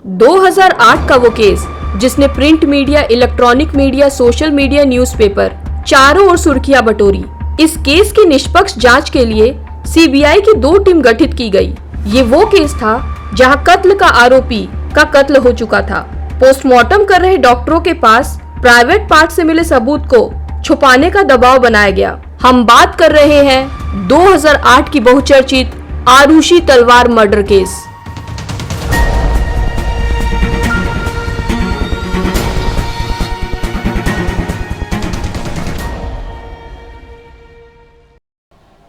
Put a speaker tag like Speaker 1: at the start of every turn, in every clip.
Speaker 1: 2008 का वो केस जिसने print media, electronic media, social media, newspaper चारों ओर सुर्खियां बटोरी। इस केस की निष्पक्ष जांच के लिए सीबीआई की 2 टीम गठित की गई। ये वो केस था जहां कत्ल का आरोपी का कत्ल हो चुका था। पोस्टमार्टम कर रहे डॉक्टरों के पास प्राइवेट पार्ट से मिले सबूत को छुपाने का दबाव बनाया गया। हम बात कर रहे हैं 2008 की बहुचर्चित आरुषि तलवार मर्डर केस।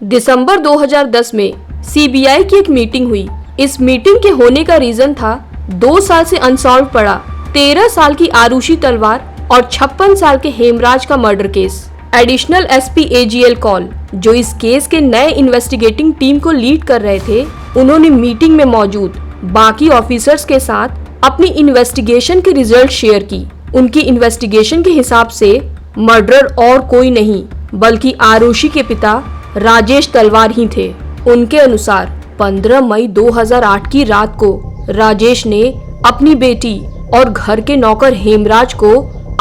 Speaker 1: दिसंबर 2010 में सीबीआई की एक मीटिंग हुई। इस मीटिंग के होने का रीजन था 2 साल से अनसॉल्व पड़ा 13 साल की आरुषि तलवार और 56 साल के हेमराज का murder case. Additional SP AGL call, जो इस केस के नए इन्वेस्टिगेटिंग टीम को लीड कर रहे थे, उन्होंने मीटिंग में मौजूद बाकी ऑफिसर्स के साथ अपनी इन्वेस्टिगेशन के रिजल्ट शेयर की। उनकी इन्वेस्टिगेशन के हिसाब से मर्डरर और कोई नहीं बल्कि आरुषि के पिता राजेश तलवार ही थे। उनके अनुसार 15 मई 2008 की रात को राजेश ने अपनी बेटी और घर के नौकर हेमराज को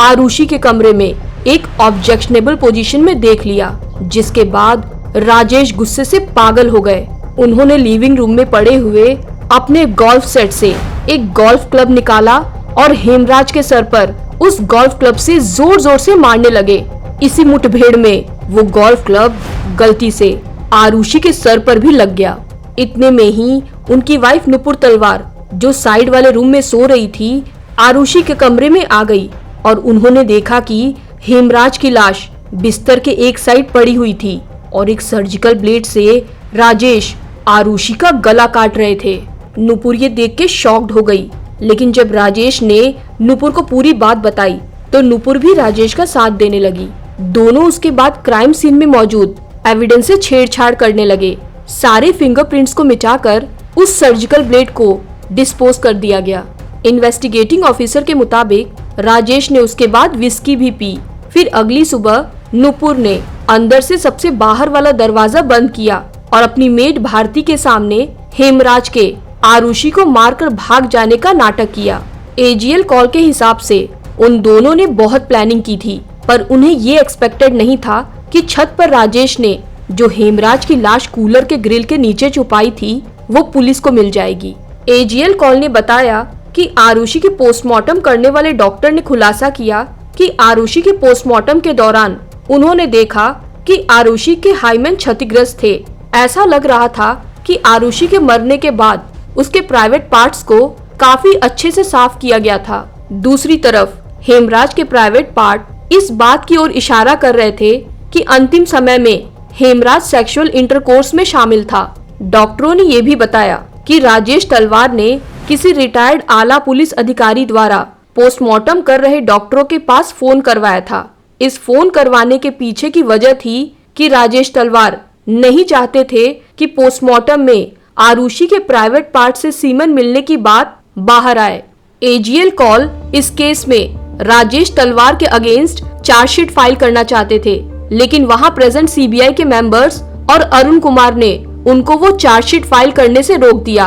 Speaker 1: आरुषि के कमरे में एक ऑब्जेक्शनेबल पोजीशन में देख लिया, जिसके बाद राजेश गुस्से से पागल हो गए। उन्होंने लिविंग रूम में पड़े हुए अपने गोल्फ सेट से एक गोल्फ क्लब निकाला और हेमराज के सर पर उस गोल्फ क्लब से जोर जोर से मारने लगे। इसी मुठभेड़ में वो गोल्फ क्लब गलती से आरुषि के सर पर भी लग गया। इतने में ही उनकी वाइफ नुपुर तलवार, जो साइड वाले रूम में सो रही थी, आरुषि के कमरे में आ गई और उन्होंने देखा कि हेमराज की लाश बिस्तर के एक साइड पड़ी हुई थी और एक सर्जिकल ब्लेड से राजेश आरुषि का गला काट रहे थे। नुपुर ये देख के शॉक्ड हो गई, लेकिन जब राजेश ने नुपुर को पूरी बात बताई तो नुपुर भी राजेश का साथ देने लगी। दोनों उसके बाद क्राइम सीन में मौजूद एविडेंस से छेड़छाड़ करने लगे। सारे फिंगरप्रिंट्स को मिटाकर उस सर्जिकल ब्लेड को डिस्पोज कर दिया गया। इन्वेस्टिगेटिंग ऑफिसर के मुताबिक राजेश ने उसके बाद विस्की भी पी। फिर अगली सुबह नुपुर ने अंदर से सबसे बाहर वाला दरवाजा बंद किया और अपनी मेड भारती के सामने हेमराज के आरुषि को मारकर भाग जाने का नाटक किया। एजीएल कॉल के हिसाब से उन दोनों ने बहुत प्लानिंग की थी, पर उन्हें ये एक्सपेक्टेड नहीं था कि छत पर राजेश ने जो हेमराज की लाश कूलर के ग्रिल के नीचे छुपाई थी, वो पुलिस को मिल जाएगी। एजीएल कॉल ने बताया कि आरुषि की पोस्टमार्टम करने वाले डॉक्टर ने खुलासा किया कि आरुषि के पोस्टमार्टम के दौरान उन्होंने देखा कि आरुषि के हाइमेन क्षतिग्रस्त थे। ऐसा लग रहा था कि आरुषि के मरने के बाद उसके प्राइवेट पार्ट्स को काफी अच्छे से साफ किया गया था। दूसरी तरफ हेमराज के प्राइवेट पार्ट इस बात की ओर इशारा कर रहे थे कि अंतिम समय में हेमराज सेक्सुअल इंटरकोर्स में शामिल था। डॉक्टरों ने यह भी बताया कि राजेश तलवार ने किसी रिटायर्ड आला पुलिस अधिकारी द्वारा पोस्टमार्टम कर रहे डॉक्टरों के पास फोन करवाया था। इस फोन करवाने के पीछे की वजह थी कि राजेश तलवार नहीं चाहते थे कि पोस्टमार्टम में आरुषि के प्राइवेट पार्ट से सीमन मिलने की बात बाहर आए। एजीएल कॉल इस केस में राजेश तलवार के अगेंस्ट चार्जशीट फाइल करना चाहते थे, लेकिन वहां प्रेजेंट सीबीआई के मेंबर्स और अरुण कुमार ने उनको वो चार्जशीट फाइल करने से रोक दिया।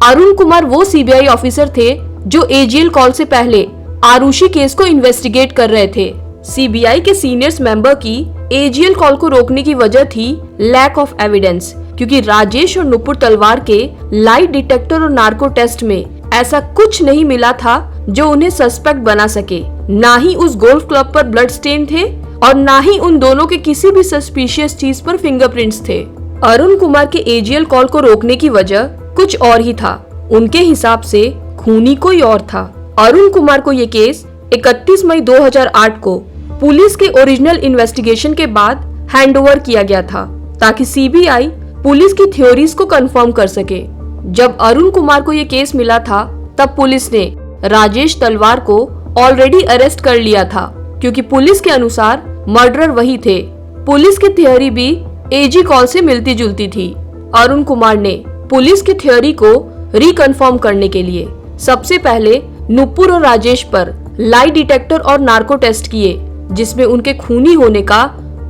Speaker 1: अरुण कुमार वो सीबीआई ऑफिसर थे जो एजीएल कॉल से पहले आरुषि केस को इन्वेस्टिगेट कर रहे थे। सीबीआई के सीनियर्स मेंबर की एजीएल कॉल को रोकने की वजह थी लैक ऑफ एविडेंस, क्योंकि राजेश और नुपुर तलवार के लाई डिटेक्टर और नार्को टेस्ट में ऐसा कुछ नहीं मिला था जो उन्हें सस्पेक्ट बना सके। ना ही उस गोल्फ क्लब पर ब्लड स्टेन थे और ना ही उन दोनों के किसी भी सस्पिशियस चीज पर फिंगरप्रिंट्स थे। अरुण कुमार के एजीएल कॉल को रोकने की वजह कुछ और ही था। उनके हिसाब से खूनी कोई और था। अरुण कुमार को ये केस 31 मई 2008 को पुलिस के ओरिजिनल इन्वेस्टिगेशन के बाद हैंडओवर किया गया था, ताकि सीबीआई पुलिस की थ्योरीज को कंफर्म कर सके। जब अरुण कुमार को ये केस मिला था, तब पुलिस ने राजेश तलवार को ऑलरेडी अरेस्ट कर लिया था, क्योंकि पुलिस के अनुसार मर्डरर वही थे। पुलिस की थ्योरी भी एजी कॉल से मिलती जुलती थी। अरुण कुमार ने पुलिस की थ्योरी को रिकन्फर्म करने के लिए सबसे पहले नुपुर और राजेश पर लाई डिटेक्टर और नार्को टेस्ट किए, जिसमें उनके खूनी होने का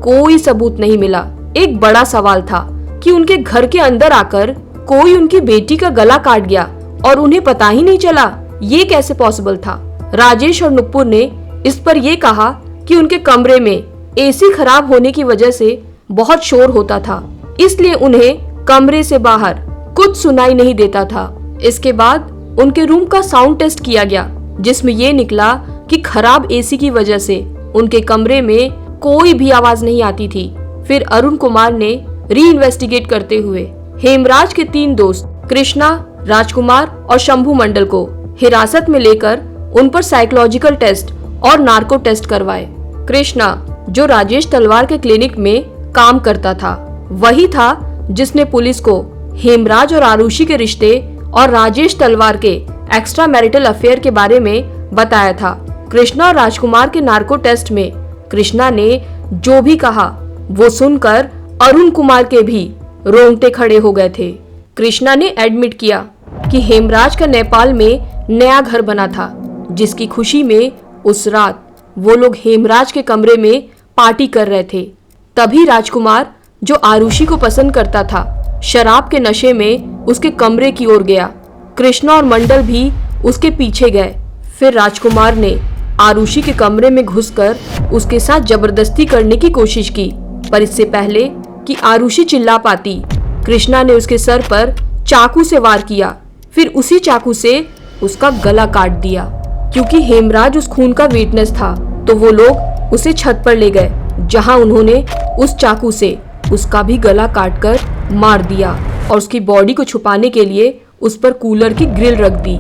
Speaker 1: कोई सबूत नहीं मिला। एक बड़ा सवाल था कि उनके घर के अंदर आकर कोई उनकी बेटी का गला काट गया और उन्हें पता ही नहीं चला ये कैसे पॉसिबल था। राजेश और नुपुर ने इस पर यह कहा कि उनके कमरे में एसी खराब होने की वजह से बहुत शोर होता था, इसलिए उन्हें कमरे से बाहर कुछ सुनाई नहीं देता था। इसके बाद उनके रूम का साउंड टेस्ट किया गया, जिसमें ये निकला कि खराब एसी की वजह से उनके कमरे में कोई भी आवाज नहीं आती थी। फिर अरुण कुमार ने री इन्वेस्टिगेट करते हुए हेमराज के 3 दोस्त कृष्णा, राजकुमार और शंभू मंडल को हिरासत में लेकर उन पर साइकोलॉजिकल टेस्ट और नार्को टेस्ट करवाए। कृष्णा, जो राजेश तलवार के क्लिनिक में काम करता था, वही था जिसने पुलिस को हेमराज और आरुषि के रिश्ते और राजेश तलवार के एक्स्ट्रा मैरिटल अफेयर के बारे में बताया था। कृष्णा और राजकुमार के नार्को टेस्ट में कृष्णा ने जो भी कहा वो सुनकर अरुण कुमार के भी रोंगटे खड़े हो गए थे। कृष्णा ने एडमिट किया कि हेमराज का नेपाल में नया घर बना था, जिसकी खुशी में उस रात वो लोग हेमराज के कमरे में पार्टी कर रहे थे। तभी राजकुमार, जो आरुषि को पसंद करता था, शराब के नशे में उसके कमरे की ओर गया। कृष्णा और मंडल भी उसके पीछे गए। फिर राजकुमार ने आरुषि के कमरे में घुसकर उसके साथ जबरदस्ती करने की कोशिश की, पर इससे पहले कि आरुषि चिल्ला पाती, कृष्णा ने उसके सर पर चाकू से वार किया। फिर उसी चाकू से उसका गला काट दिया। क्योंकि हेमराज उस खून का विटनेस था, तो वो लोग उसे छत पर ले गए, जहां उन्होंने उस चाकू से उसका भी गला काटकर मार दिया और उसकी बॉडी को छुपाने के लिए उस पर कूलर की ग्रिल रख दी।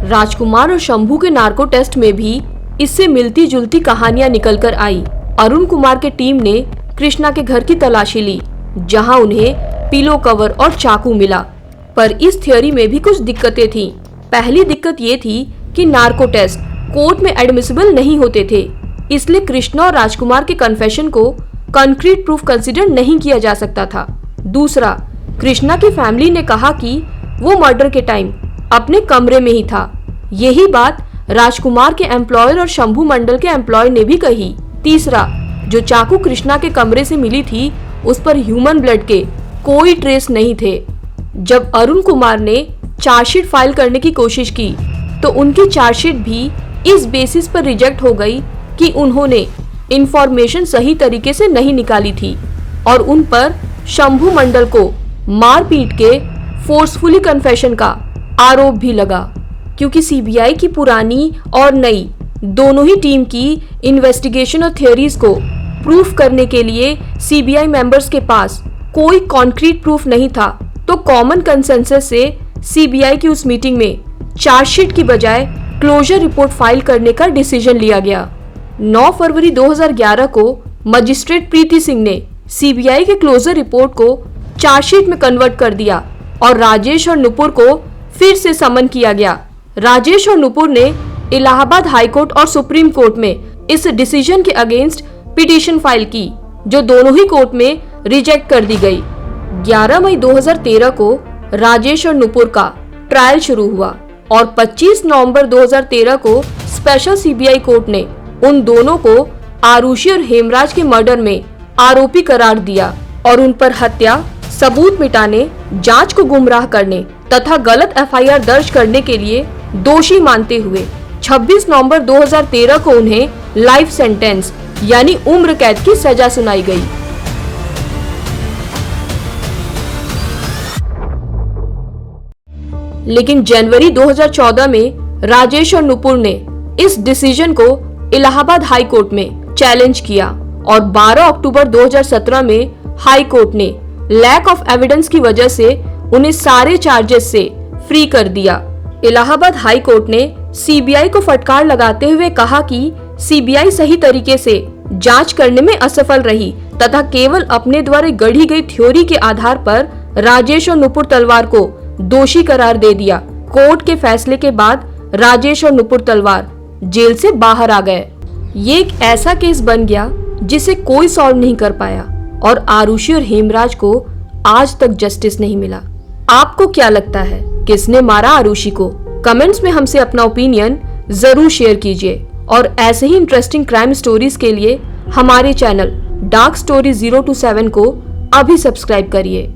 Speaker 1: राजकुमार और शंभू के नार्को टेस्ट में भी इससे मिलती जुलती कहानियां निकल कर आई। अरुण कुमार के टीम ने कृष्णा के घर की तलाशी ली, जहां उन्हें पिलो कवर और चाकू मिला। पर इस थ्योरी में भी कुछ दिक्कतें थीं। पहली दिक्कत ये थी कि नार्को टेस्ट कोर्ट में एडमिसिबल नहीं होते थे, इसलिए कृष्णा और राजकुमार के कन्फेशन को कंक्रीट प्रूफ कंसीडर नहीं किया जा सकता था। दूसरा, कृष्णा की फैमिली ने कहा कि वो मर्डर के टाइम अपने कमरे में ही था। यही बात राजकुमार के एम्प्लॉयर और शंभू मंडल के एम्प्लॉय ने भी कही। तीसरा, जो चाकू कृष्णा के कमरे से मिली थी, उस पर ह्यूमन ब्लड के कोई ट्रेस नहीं थे। जब अरुण कुमार ने चार्जशीट फाइल करने की कोशिश की, तो उनकी चार्जशीट भी इस बेसिस पर रिजेक्ट हो गई कि उन्होंने इंफॉर्मेशन सही तरीके से नहीं निकाली थी और उन पर शंभू मंडल को मार पीट के फोर्सफुली कन्फेशन का आरोप भी लगा। क्योंकि सीबीआई की पुरानी और नई दोनों ही टीम की इन्वेस्टिगेशन और थ्योरीज को प्रूफ करने के लिए सीबीआई मेंबर्स के पास कोई कॉन्क्रीट प्रूफ नहीं था, तो कॉमन कंसेंसस से सीबीआई की उस मीटिंग में चार्जशीट की बजाय क्लोजर रिपोर्ट फाइल करने का डिसीजन लिया गया। 9 फरवरी 2011 को मजिस्ट्रेट प्रीति सिंह ने सीबीआई के क्लोजर रिपोर्ट को चार्जशीट में कन्वर्ट कर दिया और राजेश और नुपुर को फिर से समन किया गया। राजेश और नुपुर ने इलाहाबाद हाई कोर्ट और सुप्रीम कोर्ट में इस डिसीजन के अगेंस्ट पिटीशन फाइल की, जो दोनों ही कोर्ट में रिजेक्ट कर दी गई। 11 मई 2013 को राजेश और नुपुर का ट्रायल शुरू हुआ और 25 नवंबर 2013 को स्पेशल सीबीआई कोर्ट ने उन दोनों को आरुषि और हेमराज के मर्डर में आरोपी करार दिया और उन पर हत्या, सबूत मिटाने, जांच को गुमराह करने तथा गलत एफआईआर दर्ज करने के लिए दोषी मानते हुए 26 नवंबर 2013 को उन्हें लाइफ सेंटेंस यानी उम्र कैद की सजा सुनाई गई। लेकिन जनवरी 2014 में राजेश और नुपुर ने इस डिसीजन को इलाहाबाद हाई कोर्ट में चैलेंज किया और 12 अक्टूबर 2017 में हाई कोर्ट ने लैक ऑफ एविडेंस की वजह से उन्हें सारे चार्जेस से फ्री कर दिया। इलाहाबाद हाई कोर्ट ने सीबीआई को फटकार लगाते हुए कहा कि सीबीआई सही तरीके से जांच करने में असफल रही तथा केवल अपने द्वारा गढ़ी गई थ्योरी के आधार पर राजेश और नुपुर तलवार को दोषी करार दे दिया। कोर्ट के फैसले के बाद राजेश और नुपुर तलवार जेल से बाहर आ गए। ये एक ऐसा केस बन गया जिसे कोई सॉल्व नहीं कर पाया और आरुषि और हेमराज को आज तक जस्टिस नहीं मिला। आपको क्या लगता है, किसने मारा आरुषि को? कमेंट्स में हमसे अपना ओपिनियन जरूर शेयर कीजिए और ऐसे ही इंटरेस्टिंग क्राइम स्टोरीज के लिए हमारे चैनल डार्क स्टोरी 027 को अभी सब्सक्राइब करिए।